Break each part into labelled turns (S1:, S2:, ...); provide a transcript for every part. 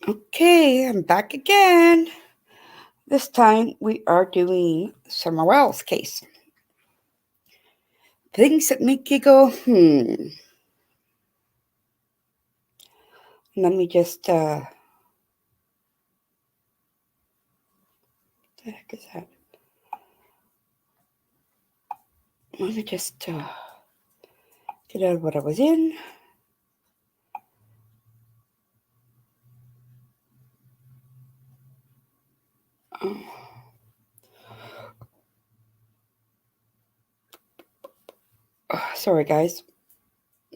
S1: Okay, I'm back again. This time we are doing Summer Wells case. Things that make you go, Let me just, what the heck is that? Let me just get out of what I was in. Oh. Sorry, guys.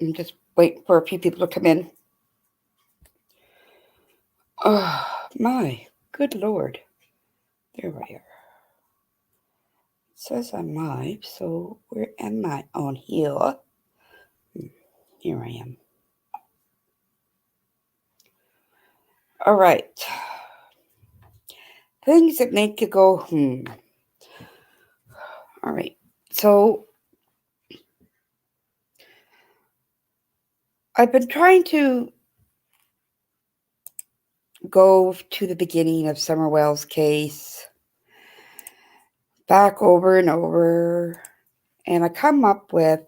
S1: I'm just waiting for a few people to come in. Oh, my good Lord. There we are. It says I'm live, so where am I? On here. Here I am. All right. Things that make you go, All right. So I've been trying to go to the beginning of Summer Wells' case, back over and over, and I come up with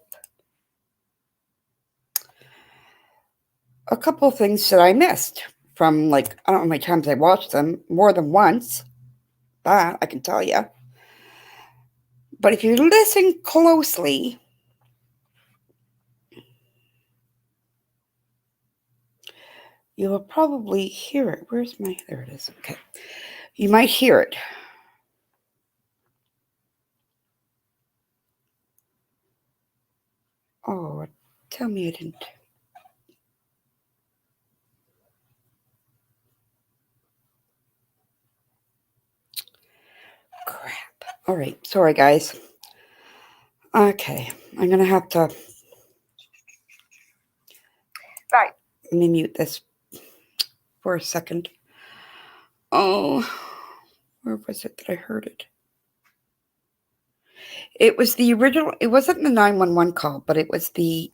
S1: a couple of things that I missed from, I don't know how many times I watched them, more than once. That I can tell you. But if you listen closely, you will probably hear it. There it is. Okay. You might hear it. Oh, tell me I didn't. Crap. All right. Sorry, guys. Okay. I'm going to have to. Right. Let me mute this for a second. Oh, where was it that I heard it? It was the original. It wasn't the 911 call, but it was the.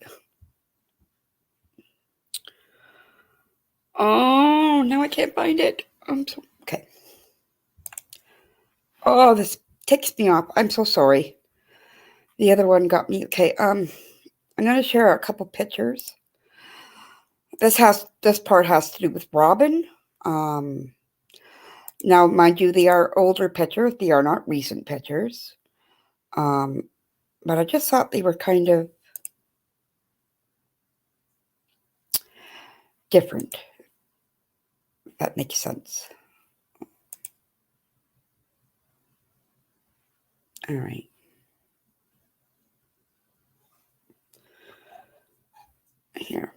S1: Oh, now I can't find it. Okay. Oh, this ticks me off. I'm so sorry. The other one got me. Okay. I'm going to share a couple pictures. This part has to do with Robin. Now, mind you, they are older pictures. They are not recent pictures. But I just thought they were kind of different. If that makes sense. All right. Here.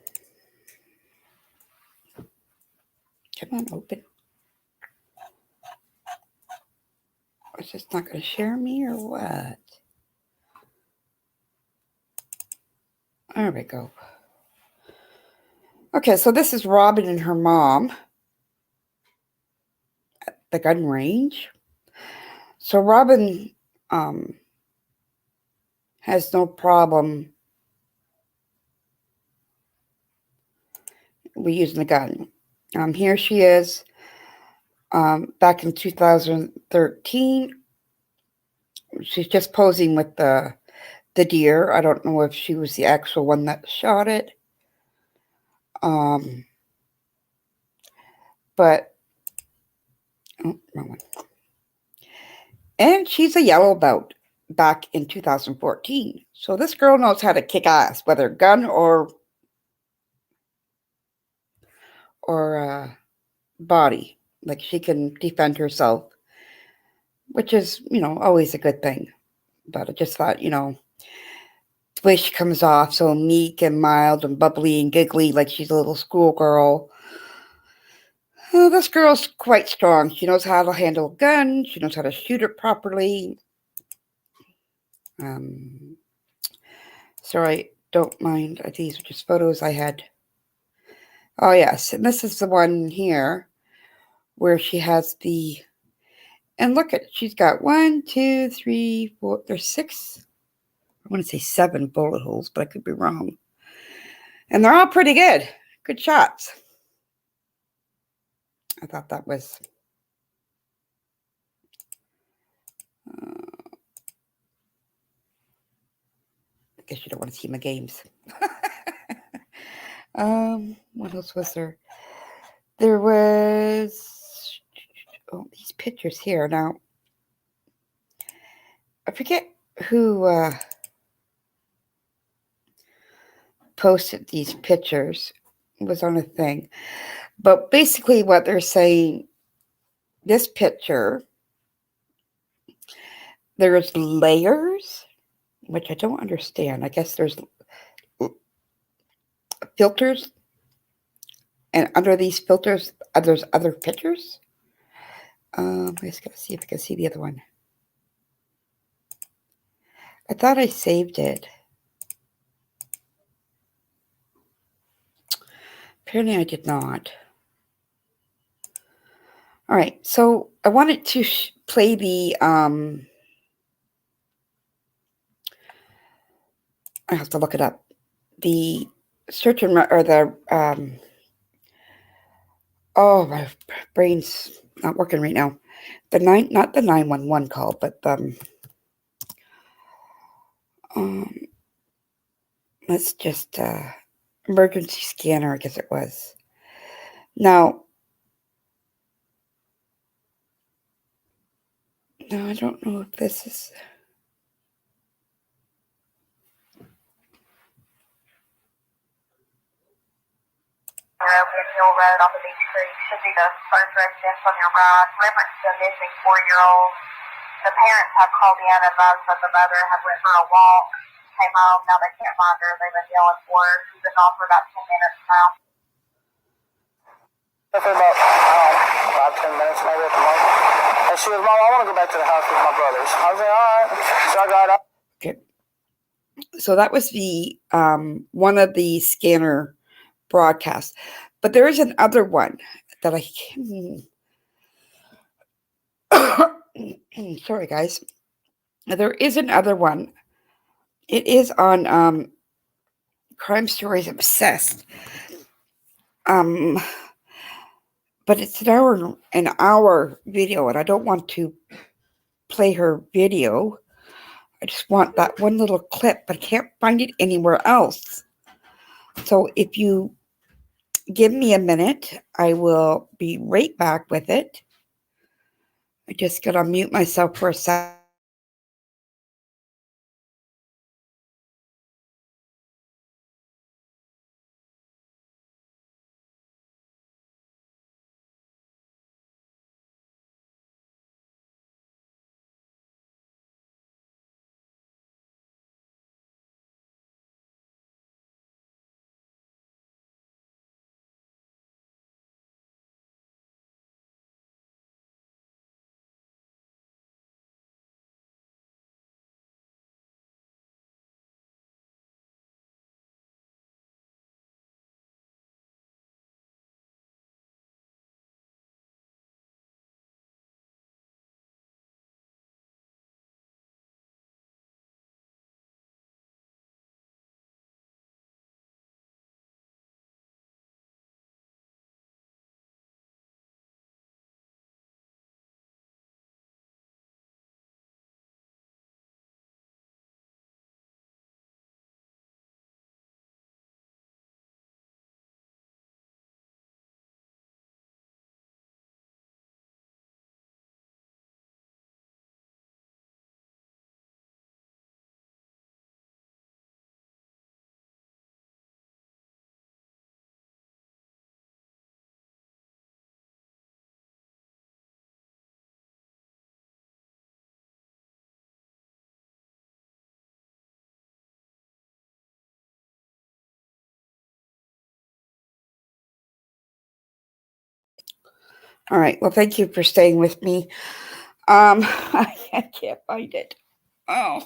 S1: Come on, open. Is this not going to share me or what? There we go. Okay, so this is Robin and her mom at the gun range. So Robin has no problem with using the gun. Here she is back in 2013. She's just posing with the deer. I don't know if she was the actual one that shot it. But oh, wrong one. And she's a yellow belt back in 2014. So this girl knows how to kick ass, whether gun or body. Like, she can defend herself, which is, always a good thing. But I just thought, the way she comes off so meek and mild and bubbly and giggly, like she's a little schoolgirl. Well, this girl's quite strong. She knows how to handle a gun. She knows how to shoot it properly. Sorry, don't mind. These are just photos I had. Oh, yes. And this is the one here where she has the. And look at, she's got 1, 2, 3, 4. There's 6. I want to say 7 bullet holes, but I could be wrong. And they're all pretty good. Good shots. I thought that was... I guess you don't want to see my games. What else was there? There was... Oh, these pictures here. Now, I forget who posted these pictures. It was on a thing. But basically what they're saying, this picture, there's layers, which I don't understand. I guess there's filters, and under these filters, there's other pictures. I just gotta see if I can see the other one. I thought I saved it. Apparently I did not. All right, so I wanted to play the, I have to look it up. The search and, or the, oh, my brain's not working right now. Not the 911 call, but let's just, emergency scanner, I guess it was. Now, no, I don't know if this is...
S2: Hill Road off of Beach Creek should be the first residence on your right. Reference to a missing 4-year-old. The parents have called in and advised that the mother had went for a walk, came home. Now they can't find her. They've been yelling for her. She's been gone for about 10 minutes now.
S3: For about 5-10 minutes maybe at the most. And she was, Mom, I want to go back to the house with my brothers. I was like, all right. So I got up.
S1: Okay. So that was the one of the scanner broadcasts. But there is another one that I can... Sorry, guys. There is another one. It is on Crime Stories Obsessed. But it's an hour video, and I don't want to play her video. I just want that one little clip, but I can't find it anywhere else. So if you give me a minute, I will be right back with it. I just gotta mute myself for a second. All right. Well, thank you for staying with me. I can't find it. Oh.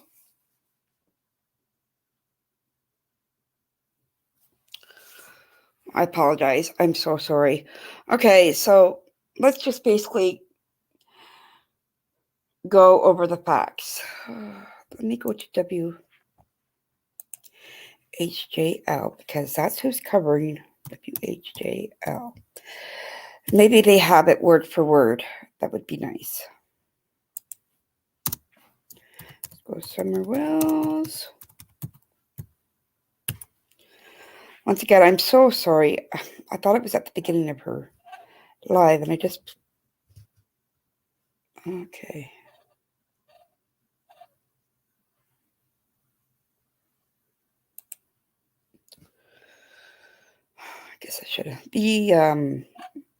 S1: I apologize. I'm so sorry. Okay, so let's just basically go over the facts. Let me go to WHJL because that's who's covering WHJL. Maybe they have it word for word. That would be nice. Let's go Summer Wells. Once again, I'm so sorry. I thought it was at the beginning of her live, and I just... Okay. I guess I should have...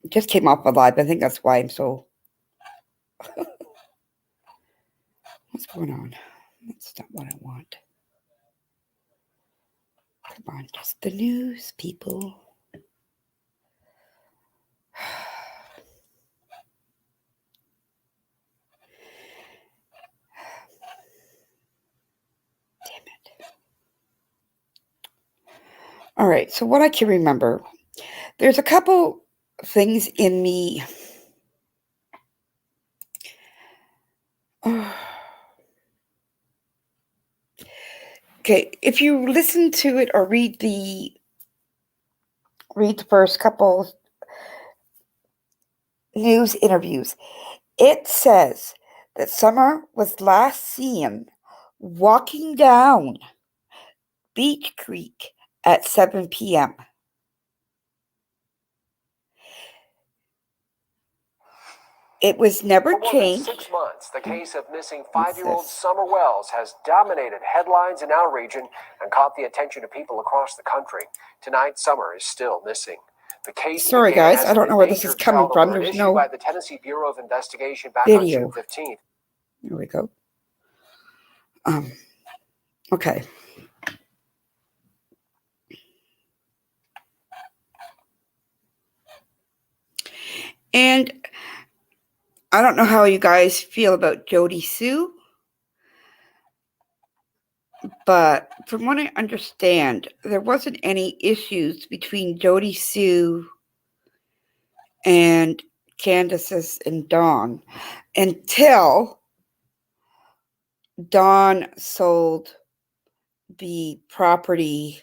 S1: just came off a live. I think that's why I'm so... What's going on? That's not what I want. Come on, just the news, people. Damn it. All right, so what I can remember, there's a couple things in me. Okay, if you listen to it or read the first couple news interviews, it says that Summer was last seen walking down Beach Creek at 7 p.m. It was never
S4: For more
S1: changed.
S4: than 6 months, the case of missing 5-year-old Summer Wells has dominated headlines in our region and caught the attention of people across the country. Tonight, Summer is still missing. The case
S1: Sorry,
S4: began
S1: guys,
S4: as
S1: I don't
S4: an
S1: know where this is
S4: endangered
S1: coming
S4: child
S1: from.
S4: alert
S1: There's
S4: issued
S1: no
S4: by the Tennessee Bureau of Investigation back
S1: video.
S4: on June 15th.
S1: There we go. Okay. And I don't know how you guys feel about Jody Sue, but from what I understand, there wasn't any issues between Jody Sue and Candace's and Dawn until Dawn sold the property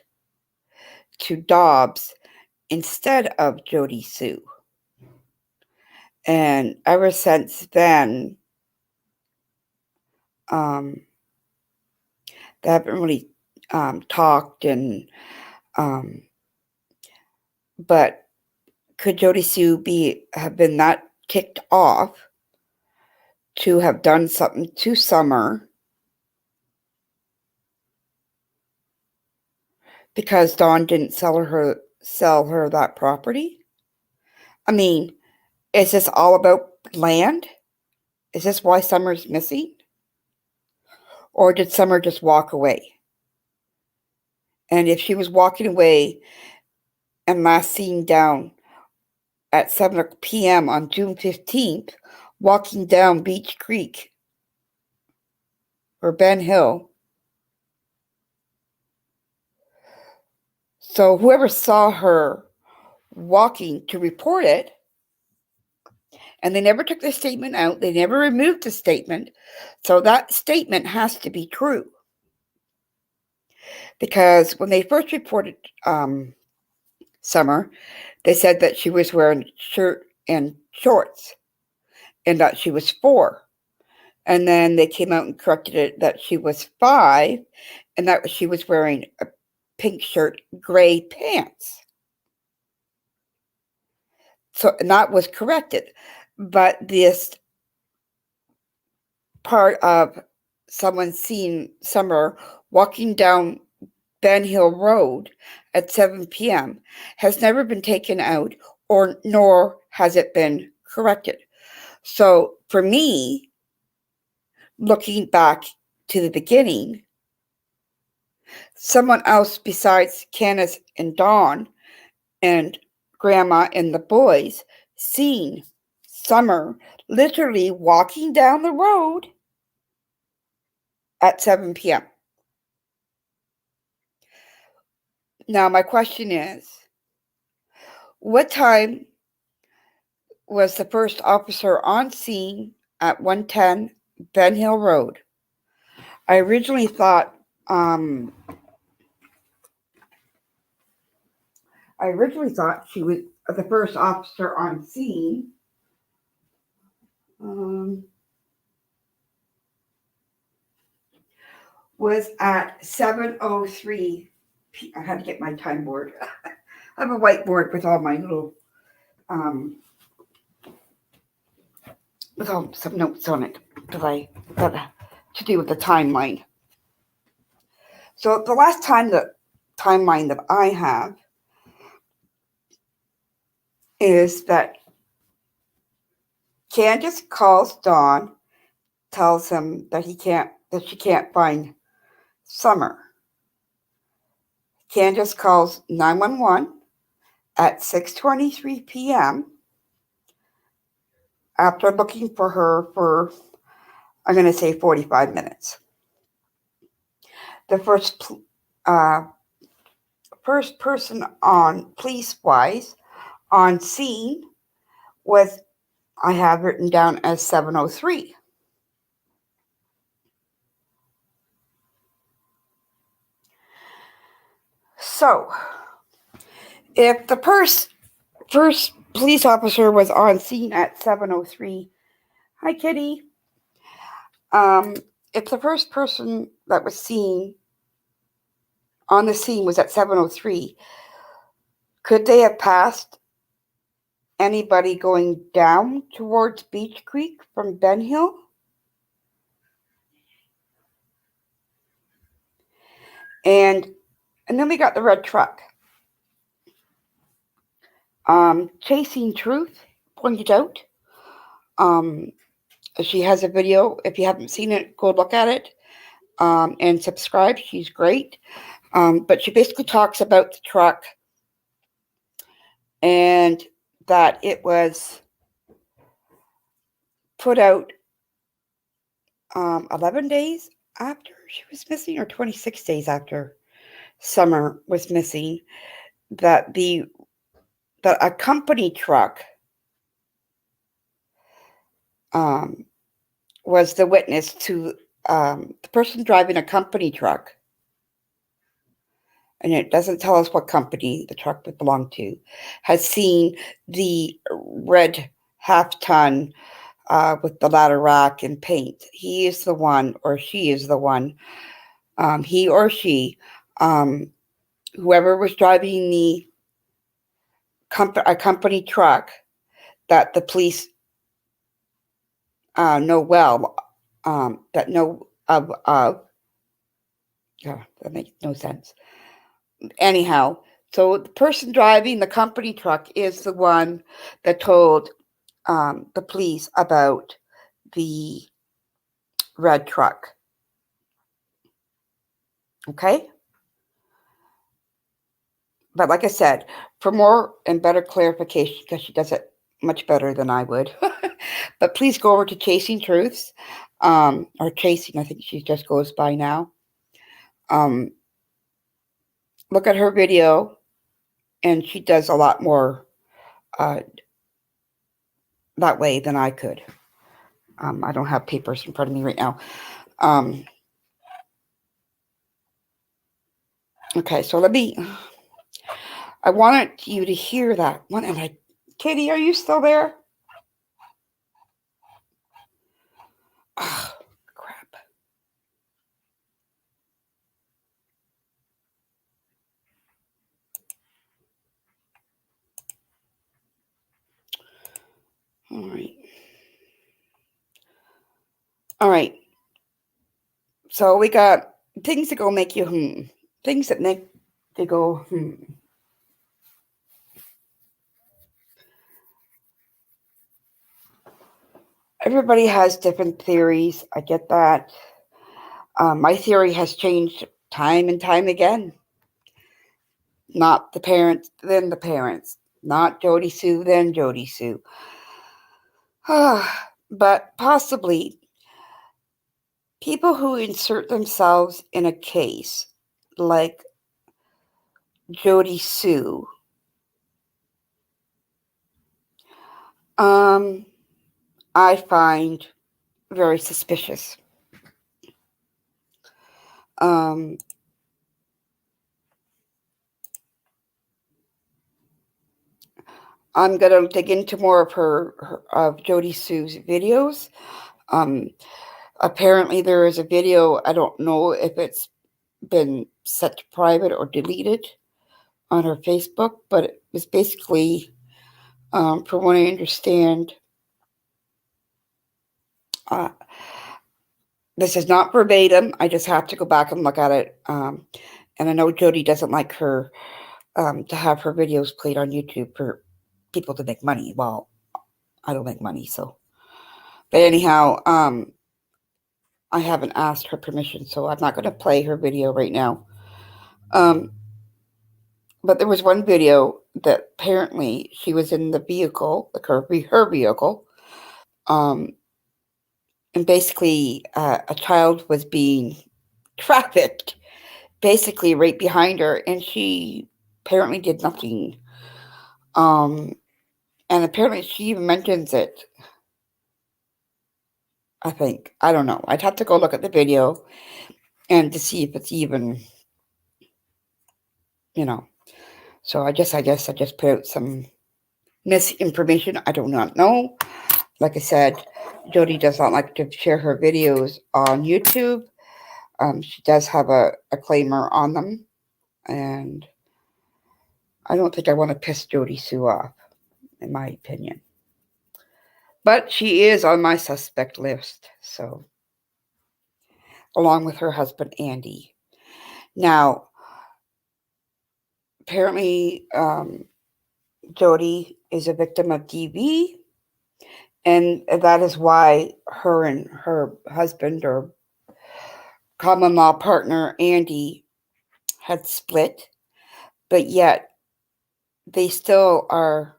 S1: to Dobbs instead of Jody Sue. And ever since then, they haven't really talked. And but could Jody Sue have been that ticked off to have done something to Summer because Dawn didn't sell her that property? I mean, is this all about land? Is this why Summer's missing? Or did Summer just walk away? And if she was walking away and last seen down at 7 p.m. on June 15th, walking down Beach Creek or Ben Hill, so whoever saw her walking to report it, and they never took the statement out, they never removed the statement, so that statement has to be true. Because when they first reported Summer, they said that she was wearing a shirt and shorts and that she was 4. And then they came out and corrected it that she was 5 and that she was wearing a pink shirt, gray pants. So, and that was corrected. But this part of someone seeing Summer walking down Ben Hill Road at 7 p.m. has never been taken out, nor has it been corrected. So for me, looking back to the beginning, someone else besides Candace and Dawn and Grandma and the boys seen Summer literally walking down the road at 7 p.m. Now, my question is, what time was the first officer on scene at 110 Ben Hill Road? I originally thought she the first officer on scene was at 7:03. I had to get my time board. I have a whiteboard with all my little with all some notes on it that to do with the timeline. So the last timeline that I have is that Candace calls Don, tells him that she can't find Summer. Candace calls 911 at 6:23 p.m. after looking for her for, I'm going to say, 45 minutes. The first person on police-wise on scene was, I have written down as 7:03. So, if the first police officer was on scene at 7:03, hi Kitty. If the first person that was seen on the scene was at 7:03, could they have passed anybody going down towards Beach Creek from Ben Hill? And then we got the red truck. Chasing Truth pointed out, she has a video. If you haven't seen it, go look at it and subscribe. She's great. But she basically talks about the truck and that it was put out 11 days after she was missing, or 26 days after Summer was missing, that a company truck was the witness to the person driving a company truck, and it doesn't tell us what company the truck would belong to, has seen the red half-ton with the ladder rack and paint. He is the one, or she is the one, he or she, whoever was driving a company truck that the police know well, that know of. Yeah, that makes no sense. Anyhow, so the person driving the company truck is the one that told the police about the red truck. Okay? But like I said, for more and better clarification, because she does it much better than I would, but please go over to Chasing Truths, or Chasing, I think she just goes by now. Look at her video, and she does a lot more that way than I could. I don't have papers in front of me right now. Okay, so I wanted you to hear that one. And Katie, are you still there? Oh, crap. All right. So we got things that go make you things that make you go Everybody has different theories. I get that. My theory has changed time and time again. Not the parents, then the parents. Not Jody Sue, then Jody Sue. But possibly people who insert themselves in a case like Jody Sue, I find very suspicious. I'm gonna dig into more of of Jody Sue's videos. Um, Apparently there is a video. I don't know if it's been set to private or deleted on her Facebook, but it was basically, from what I understand, uh, this is not verbatim. I just have to go back and look at it. And I know Jody doesn't like her to have her videos played on YouTube for people to make money. Well, I don't make money, so. But anyhow, I haven't asked her permission, so I'm not going to play her video right now. But there was one video that apparently she was in the vehicle, like her vehicle, and basically a child was being trafficked, basically right behind her, and she apparently did nothing. And apparently she even mentions it. I think, I don't know. I'd have to go look at the video and to see if it's even, you know. So I guess I just put out some misinformation. I do not know. Like I said, Jody does not like to share her videos on YouTube. She does have a claimer on them, and I don't think I want to piss Jody Sue off, in my opinion. But she is on my suspect list, so, along with her husband, Andy. Now, apparently, Jody is a victim of DV, and that is why her and her husband, or common law partner, Andy, had split, but yet they still are.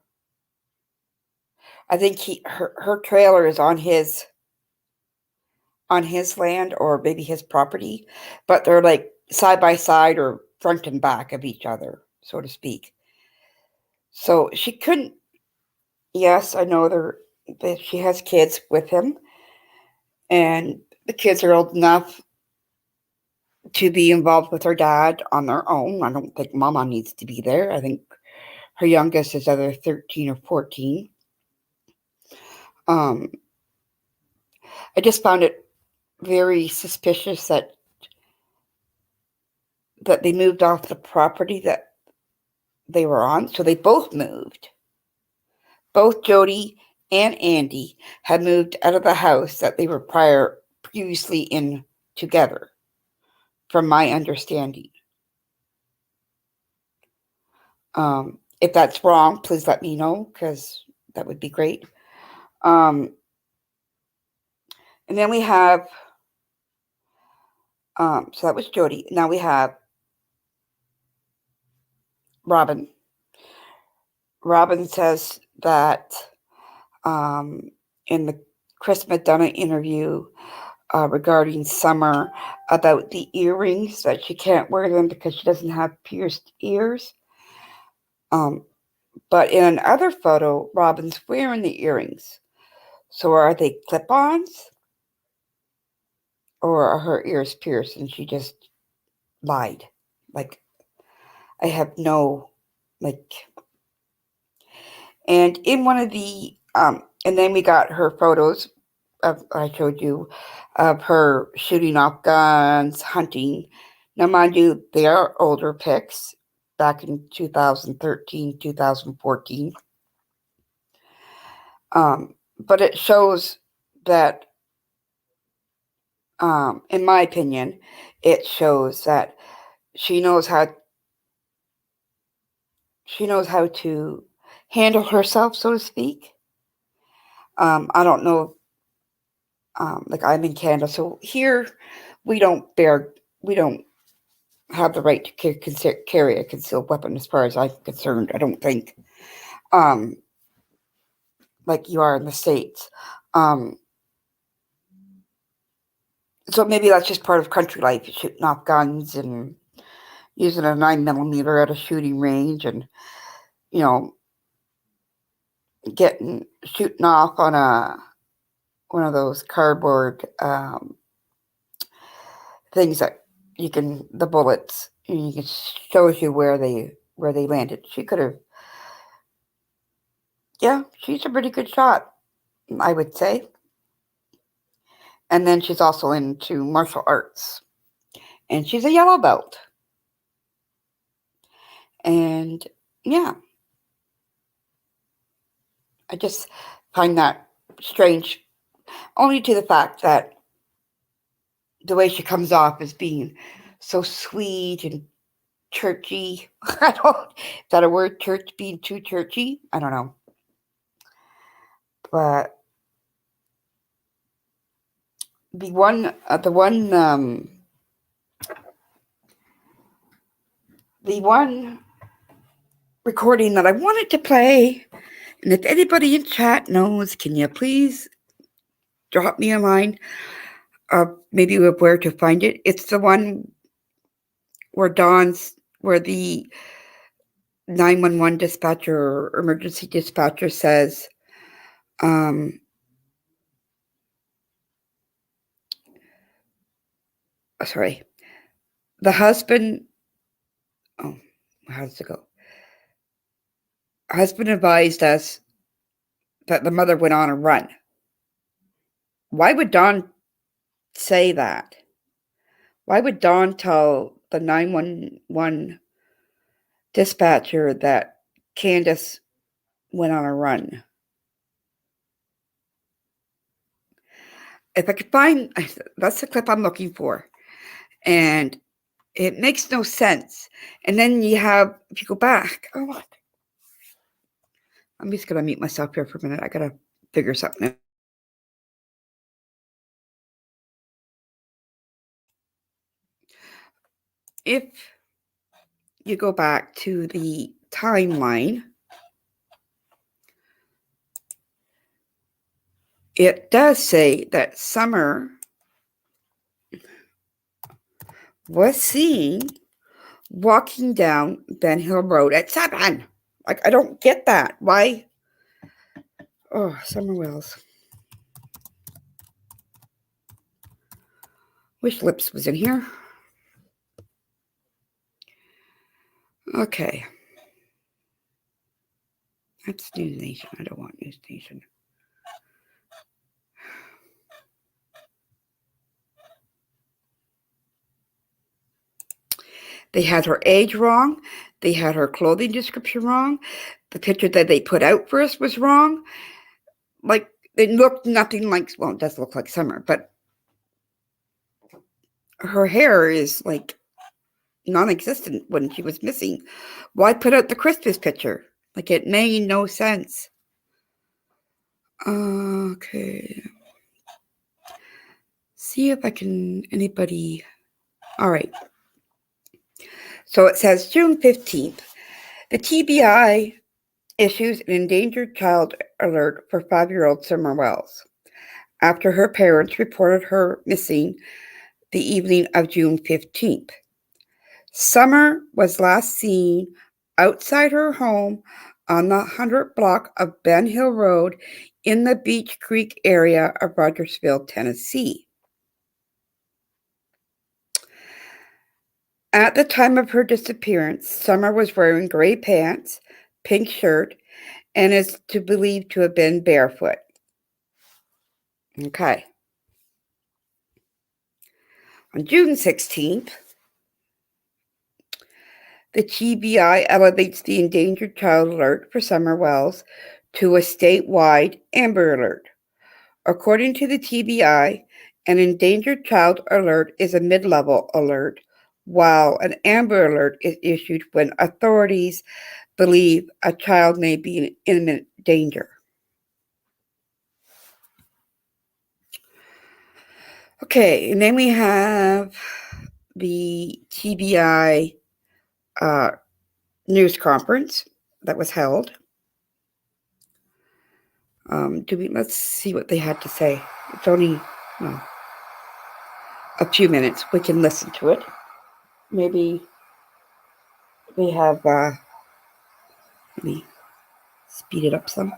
S1: I think her trailer is on his land, or maybe his property, but they're like side by side or front and back of each other, so to speak. So she couldn't. Yes, I know that she has kids with him, and the kids are old enough to be involved with her dad on their own. I don't think Mama needs to be there. I think her youngest is either 13 or 14. Um, I just found it very suspicious that they moved off the property that they were on. So they both moved. Both Jody and Andy had moved out of the house that they were previously in together, from my understanding. If that's wrong, please let me know, because that would be great. And then we have, so that was Jody. Now we have Robin. Robin says that in the Chris McDonough interview regarding Summer, about the earrings, that she can't wear them because she doesn't have pierced ears. But in another photo, Robin's wearing the earrings. So are they clip-ons? Or are her ears pierced and she just lied? Like, I have no, like... And in one of the, and then we got her photos I showed you, of her shooting off guns, hunting. Now, mind you, they are older pics, back in 2013, 2014. But it shows that, in my opinion, it shows that she knows how to handle herself, so to speak. I don't know, like, I'm in Canada, so here we don't have the right to carry a concealed weapon, as far as I'm concerned. I don't think, like you are in the States. So maybe that's just part of country life, shooting off guns and using a 9mm at a shooting range, and, you know, shooting off on one of those cardboard things that the bullets, and it shows you where they landed. She could have Yeah, she's a pretty good shot, I would say. And then she's also into martial arts. And she's a yellow belt. And yeah, I just find that strange, only to the fact that the way she comes off as being so sweet and churchy. I don't, is that a word? Church, being too churchy? I don't know. But the one recording that I wanted to play, and if anybody in chat knows, can you please drop me a line, maybe of where to find it? It's the one where where the 911 dispatcher or emergency dispatcher says, sorry, the husband, oh, how does it go? Husband advised us that the mother went on a run. Why would Dawn say that? Why would Dawn tell the 911 dispatcher that Candace went on a run? If I could find, that's the clip I'm looking for. And it makes no sense. And then you have, if you go back, oh, what? I'm just going to mute myself here for a minute. I got to figure something out. If you go back to the timeline, it does say that Summer was seen walking down Ben Hill Road at 7. Like, I don't get that. Why? Oh, Summer Wells. Wish Lips was in here. Okay. That's News Nation. I don't want News Nation. They had her age wrong. They had her clothing description wrong. The picture that they put out for us was wrong. Like, it looked nothing like, well, it does look like Summer, but her hair is like non-existent when she was missing. Why put out the Christmas picture? Like, it made no sense. Okay. See if I can, anybody. All right. So it says June 15th. The TBI issues an endangered child alert for 5-year-old Summer Wells after her parents reported her missing the evening of June 15th. Summer was last seen outside her home on the 100th block of Ben Hill Road in the Beach Creek area of Rogersville, Tennessee. At the time of her disappearance, Summer was wearing gray pants, pink shirt, and is believed to have been barefoot. Okay. On June 16th, the TBI elevates the endangered child alert for Summer Wells to a statewide Amber Alert. According to the TBI, an endangered child alert is a mid-level alert, while an Amber Alert is issued when authorities believe a child may be in imminent danger. Okay, and then we have the TBI news conference that was held. Let's see what they had to say. It's only a few minutes. We can listen to it. Maybe we have, let me speed it up some.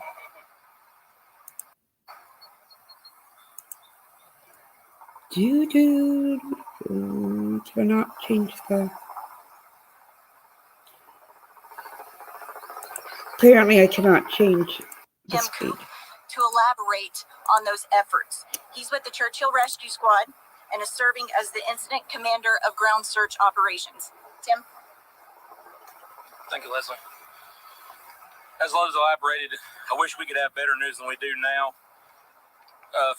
S1: Cannot change the. Apparently, I cannot change this
S5: Tim
S1: week.
S5: to elaborate on those efforts. He's with the Churchill Rescue Squad and is serving as the incident commander of ground search operations. Tim?
S6: Thank you, Leslie. As Lowe's elaborated, I wish we could have better news than we do now.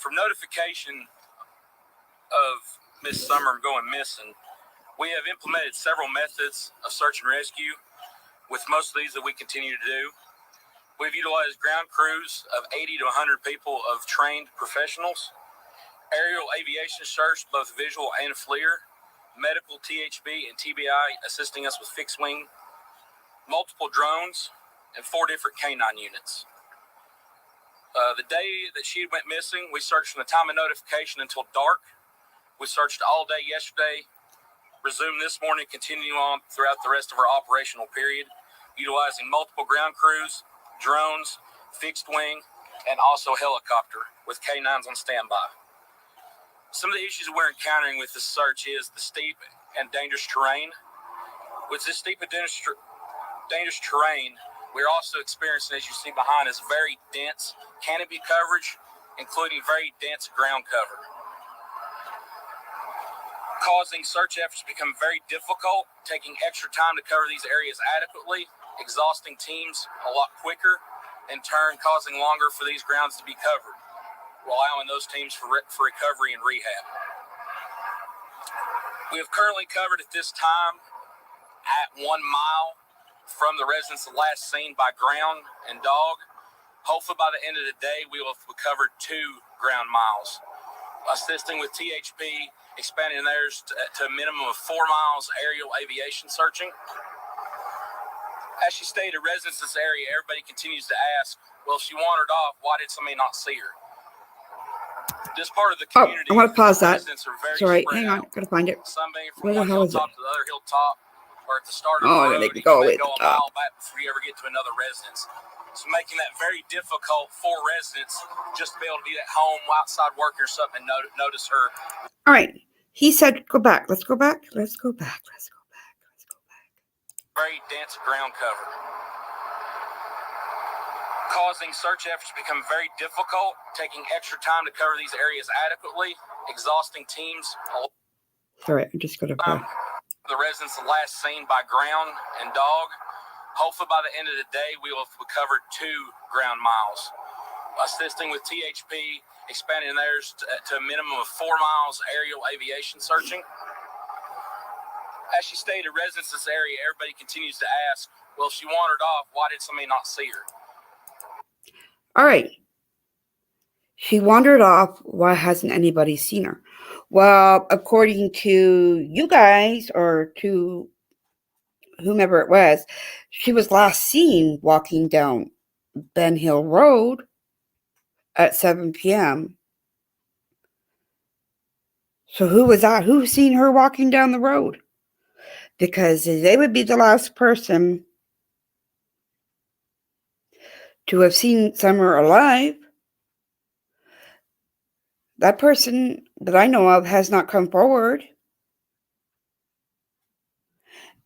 S6: From notification of Miss Summer going missing, we have implemented several methods of search and rescue. With most of these that we continue to do, we've utilized ground crews of 80 to 100 people of trained professionals, aerial aviation search, both visual and FLIR, medical THB and TBI assisting us with fixed wing, multiple drones, and 4 different canine units. The day that she went missing, we searched from the time of notification until dark. We searched all day yesterday, resumed this morning, continue on throughout the rest of our operational period, utilizing multiple ground crews, drones, fixed wing, and also helicopter with K9s on standby. Some of the issues we're encountering with this search is the steep and dangerous terrain. With this steep and dangerous terrain, we're also experiencing, as you see behind us, very dense canopy coverage, including very dense ground cover, causing search efforts to become very difficult, taking extra time to cover these areas adequately, exhausting teams a lot quicker, in turn causing longer for these grounds to be covered, allowing those teams for recovery and rehab. We have currently covered at this time at 1 mile from the residence last seen by ground and dog. Hopefully by the end of the day, we will have covered 2 ground miles, assisting with THP, expanding theirs to a minimum of 4 miles aerial aviation searching. As she stated, residents in this area, everybody continues to ask, well, if she wandered off, why did somebody not see her? This part of the community,
S1: I want to pause that.
S6: residents are very
S1: Sorry,
S6: spread
S1: hang on,
S6: out.
S1: gotta find it.
S6: Some being
S1: Where
S6: from
S1: the
S6: one
S1: hell is
S6: hilltop to the other hilltop, or at the start of
S1: Oh,
S6: the
S1: they
S6: road,
S1: make me
S6: and
S1: go
S6: you may
S1: away at
S6: go
S1: the
S6: a mile
S1: top.
S6: back before you ever get to another residence. So making that very difficult for residents just to be able to be at home, outside working or something, and notice her.
S1: All right. He said, go back. Let's go back. Let's go back. Let's go back. Let's go back.
S6: Very dense ground cover, causing search efforts to become very difficult, taking extra time to cover these areas adequately, exhausting teams.
S1: Sorry, I'm just going to pause.
S6: The residents last seen by ground and dog. Hopefully by the end of the day, we will have covered 2 ground miles, assisting with THP, expanding theirs to a minimum of 4 miles aerial aviation searching. As she stated, residents in this area, everybody continues to ask, well, if she wandered off, why did somebody not see her?
S1: All right. She wandered off. Why hasn't anybody seen her? Well, according to you guys, or to whomever it was, she was last seen walking down Ben Hill Road at 7 p.m. So who was that? Who seen her walking down the road? Because they would be the last person to have seen Summer alive. That person that I know of has not come forward.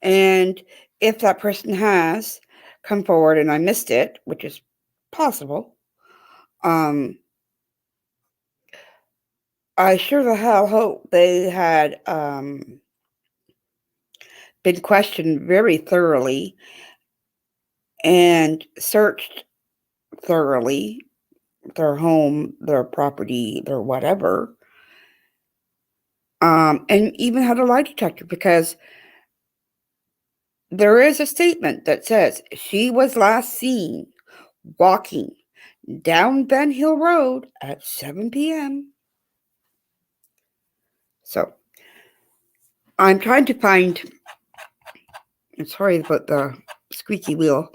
S1: And if that person has come forward and I missed it, which is possible, I sure the hell hope they had been questioned very thoroughly and searched thoroughly, their home, their property, their whatever, and even had a lie detector, because there is a statement that says she was last seen walking down Ben Hill Road at 7 p.m. So I'm trying to find, I'm sorry about the squeaky wheel,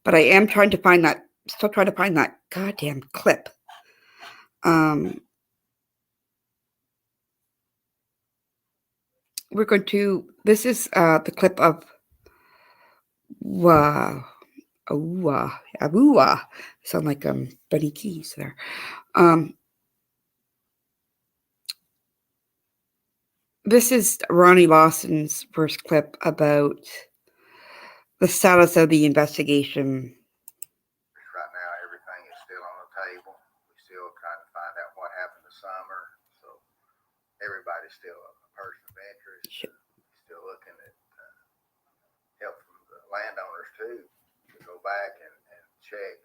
S1: but I am trying to find that, still trying to find that goddamn clip. We're going to, this is the clip of sound like Bunny Keys there. This is Ronnie Lawson's first clip about the status of the investigation.
S7: Right now, everything is still table. We still trying to find out what happened this summer. So everybody's still a person of interest. Still looking at help from the landowners too to go back and check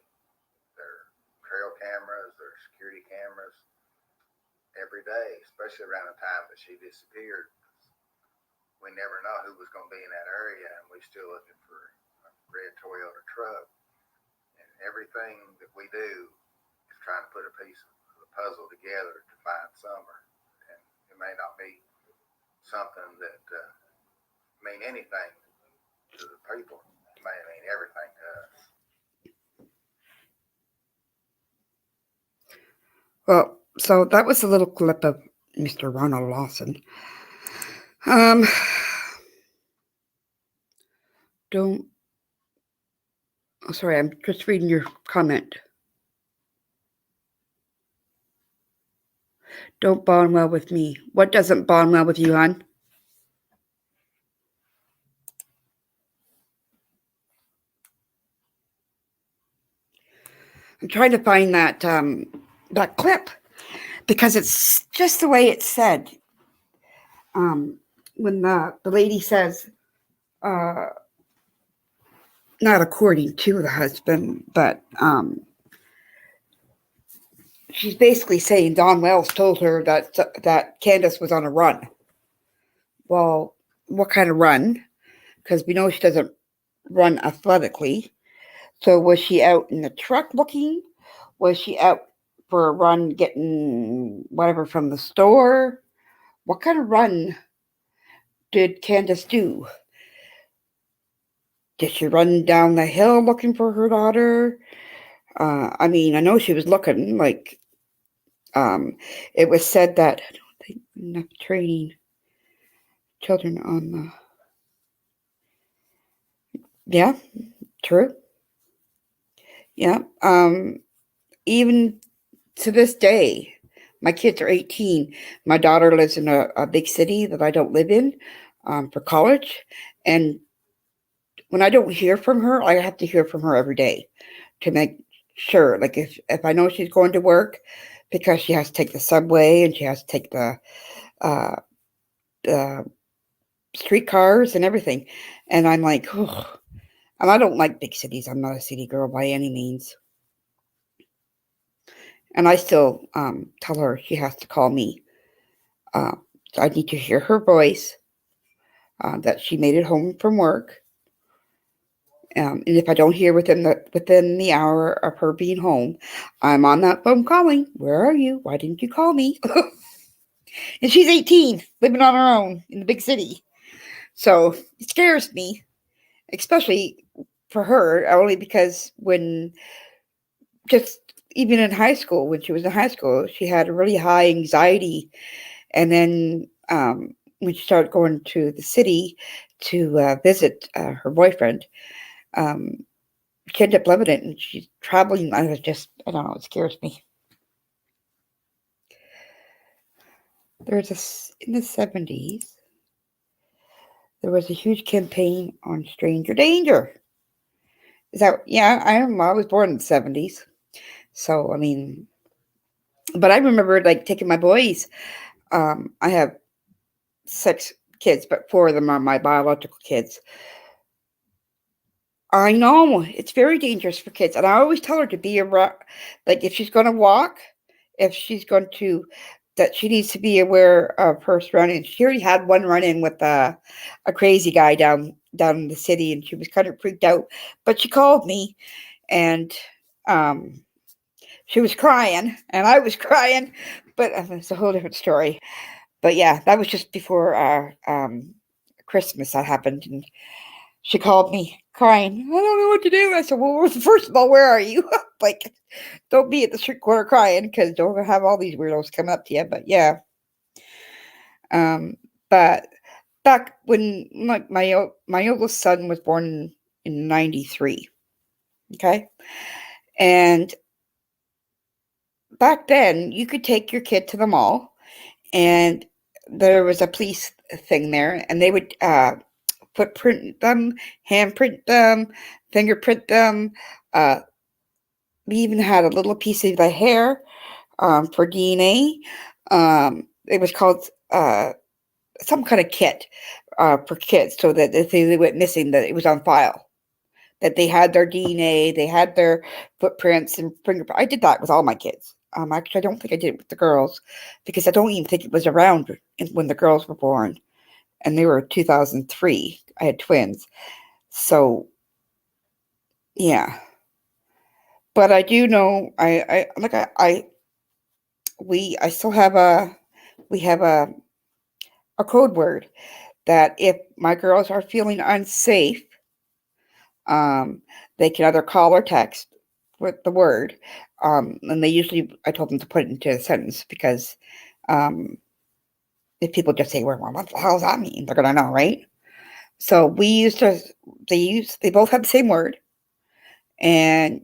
S7: their trail cameras, their security cameras every day, especially around the time that she disappeared. We never know who was going to be in that area, and we still looking for a red Toyota truck. And everything that we do is trying to put a piece of the puzzle together to find Summer. And it may not be something that mean anything to the people. It may mean everything to us.
S1: Well, so that was a little clip of Mr. Ronald Lawson. Sorry, I'm just reading your comment. Don't bond well with me. What doesn't bond well with you, hon? I'm trying to find that clip because it's just the way it's said. When the lady says, not according to the husband, but she's basically saying Don Wells told her that Candace was on a run. Well, what kind of run? Because we know she doesn't run athletically. So was she out in the truck looking? Was she out for a run getting whatever from the store? What kind of run did Candace do? Did she run down the hill looking for her daughter? I mean, I know she was looking like, it was said that I don't think enough training children on the, yeah, true. Yeah. Even to this day, my kids are 18. My daughter lives in a big city that I don't live in for college. And when I don't hear from her, I have to hear from her every day to make sure. Like if I know she's going to work, because she has to take the subway and she has to take the streetcars and everything. And I'm like, oh. And I don't like big cities. I'm not a city girl by any means. And I still tell her she has to call me. I need to hear her voice, that she made it home from work. And if I don't hear within the hour of her being home, I'm on that phone calling. Where are you? Why didn't you call me? And she's 18, living on her own in the big city. So it scares me, especially for her, only because even in high school, when she was in high school, she had a really high anxiety. And then when she started going to the city to visit her boyfriend, she ended up loving it, and she's traveling. I don't know, it scares me. In the 70s, there was a huge campaign on stranger danger. I was born in the 70s. So, I mean, but I remember like taking my boys. I have 6 kids, but 4 of them are my biological kids. I know it's very dangerous for kids, and I always tell her to be like if she's going to walk, if she's going to, that she needs to be aware of her surroundings. She already had one run-in with a crazy guy down in the city, and she was kind of freaked out. But she called me, and she was crying, and I was crying, but it's a whole different story. But yeah, that was just before Christmas that happened, and she called me crying. I don't know what to do. I said, well, first of all, where are you? Like, don't be at the street corner crying, because don't have all these weirdos coming up to you. But yeah. But back when my oldest son was born in 93. Okay. And back then you could take your kid to the mall, and there was a police thing there, and they would footprint them, handprint them, fingerprint them. we even had a little piece of the hair for DNA. It was called some kind of kit for kids, so that if they went missing, that it was on file. That they had their DNA, they had their footprints and fingerprints. I did that with all my kids. Actually, I don't think I did it with the girls because I don't even think it was around when the girls were born, and they were 2003. I had twins, so yeah. But I do know I still have we have a code word that if my girls are feeling unsafe, they can either call or text with the word. And they usually, I told them to put it into a sentence because if people just say, well, what the hell does that mean? They're going to know, right? So they both have the same word. And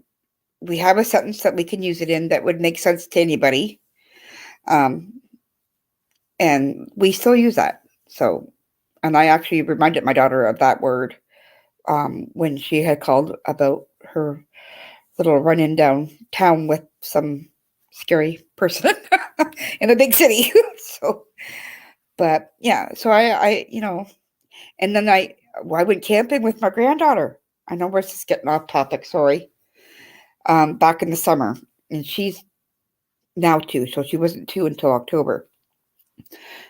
S1: we have a sentence that we can use it in that would make sense to anybody. And we still use that. So, and I actually reminded my daughter of that word when she had called about her little run-in downtown with some scary person in a big city. So, but yeah, so I, and then I went camping with my granddaughter. I know we're just getting off topic, sorry. Back in the summer, and she's now 2, so she wasn't 2 until October.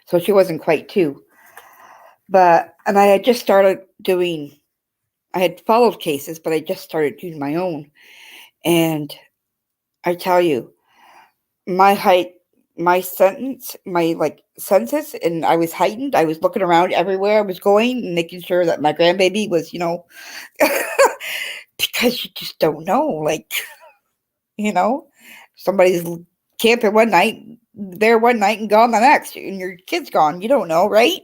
S1: So she wasn't quite 2. And I had just started I had followed cases, but I just started doing my own. And I tell you, my senses, and I was heightened. I was looking around everywhere I was going and making sure that my grandbaby was, because you just don't know, somebody's camping one night, there one night and gone the next, and your kid's gone. You don't know, right?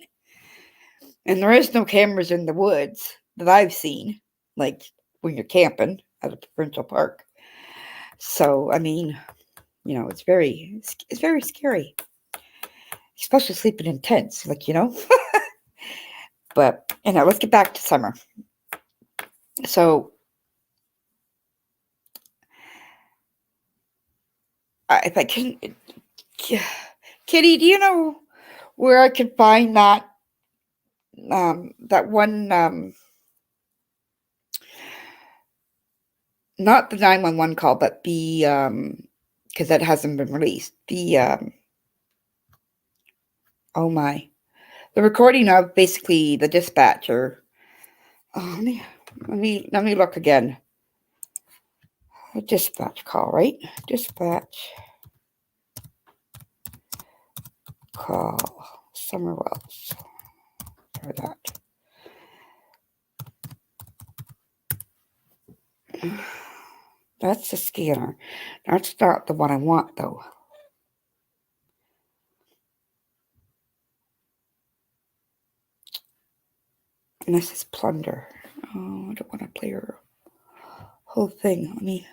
S1: And there is no cameras in the woods that I've seen, like when you're camping at a provincial park. So, I mean, it's very scary, especially sleeping in tents, But, let's get back to summer. So, if I can, Kitty, do you know where I could find that one, not the 911 call, but the, because that hasn't been released, the, oh my, the recording of basically the dispatcher. Oh, let me look again. A dispatch call, right? Dispatch call Summerwells. Try that. That's the scanner. That's not the one I want, though. And this is plunder. Oh, I don't want to play her whole thing. Let me.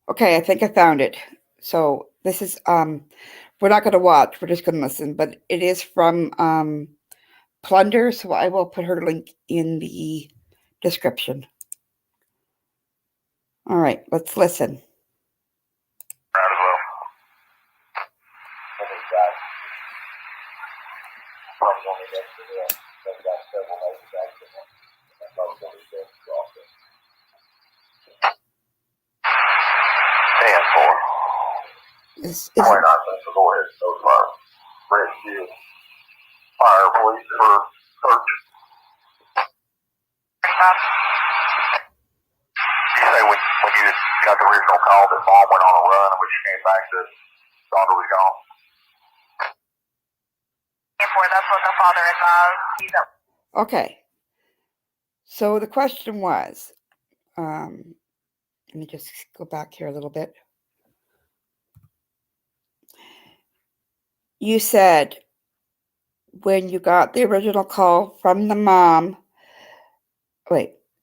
S1: Okay, I think I found it. So this is we're not going to watch. We're just going to listen. But it is from Plunder. So I will put her link in the description. All right, let's listen. Is
S2: 29 Central, go ahead, so far. Rescue, fire, police, for search. You say when you got the original call that mom went on a run and when she came back that daughter was gone? That's what the father advised. He's at
S1: okay. So the question was, me just go back here a little bit. You said when you got the original call from the mom,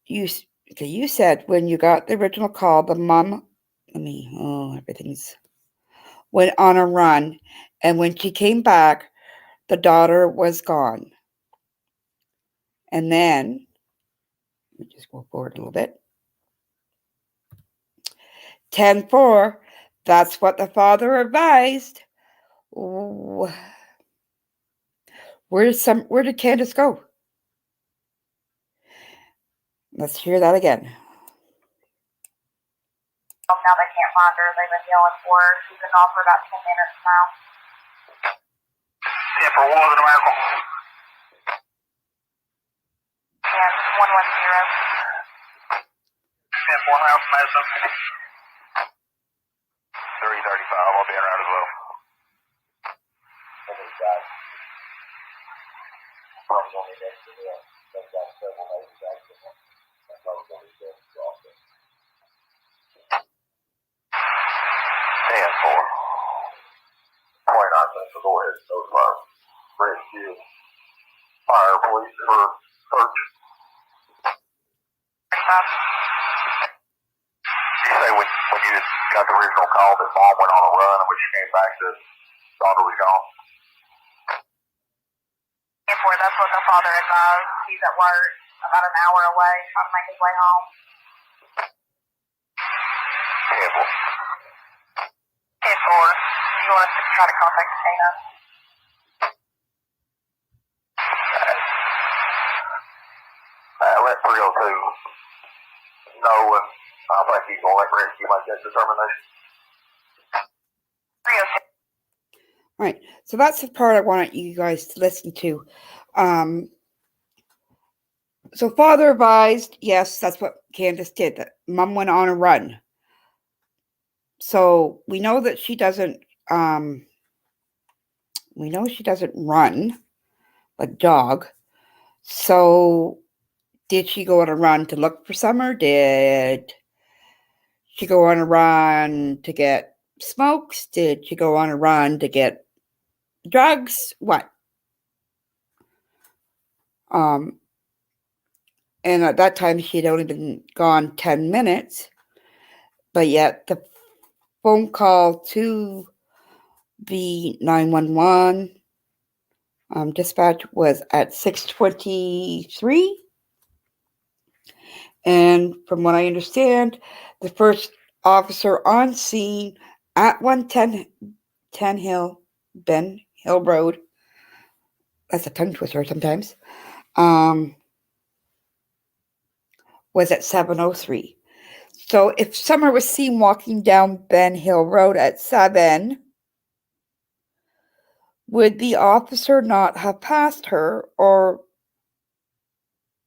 S1: you said when you got the original call, the mom, everything's, went on a run, and when she came back, the daughter was gone. And then, let me just go forward a little bit. 10-4, that's what the father advised. Where did Candace go? Let's hear that again.
S2: Now they can't find her. They've been yelling for her. She's been gone for about 10 minutes now. 10-4, what was the numerical? 110. 10-4, house Madison. 335, I'll be around as well. And these guys, probably only next to them. They've got several babies accident. That's probably only just also. 10-4. 29 minutes, so go ahead and notify rescue, fire, police, or search. You say when you got the original call that mom went on a run and when she came back, the daughter was gone? That's what the father advised. He's at work about an hour away, trying to make his way home. 10-4. 10-4. You want us to try to contact Tina? Let 302 know, and I think he's going to let rescue make that determination. 302.
S1: All right, so that's the part I wanted you guys to listen to. So father advised, yes, that's what Candace did. That mom went on a run. So we know that she doesn't. We know she doesn't run like a dog. So did she go on a run to look for Summer? Did she go on a run to get smokes? Did she go on a run to get drugs? What? And at that time, she had only been gone 10 minutes. But yet the phone call to the 911 dispatch was at 6:23. And from what I understand, the first officer on scene at 110 Ben Hill Road, that's a tongue twister sometimes, was at 7:03. So if Summer was seen walking down Ben Hill Road at 7, would the officer not have passed her, or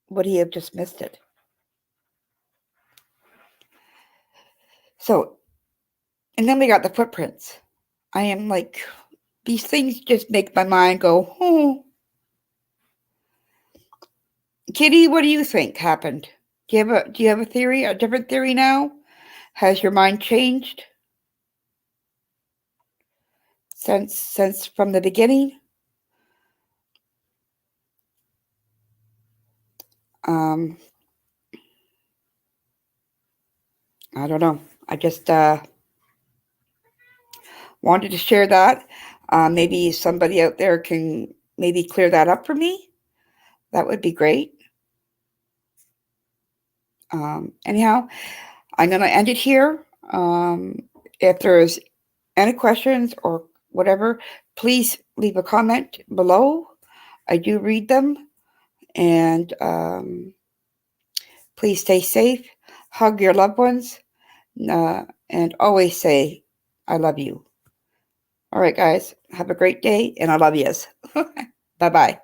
S1: would he have just missed it? So, and then we got the footprints. I am like, these things just make my mind go, oh. Kitty, what do you think happened? Do you have a theory, a different theory now? Has your mind changed since from the beginning? I don't know. I just wanted to share that. Maybe somebody out there can maybe clear that up for me. That would be great. Anyhow, I'm going to end it here. If there's any questions or whatever, please leave a comment below. I do read them. And please stay safe. Hug your loved ones. And always say, I love you. All right, guys. Have a great day. And I love yous. Bye-bye.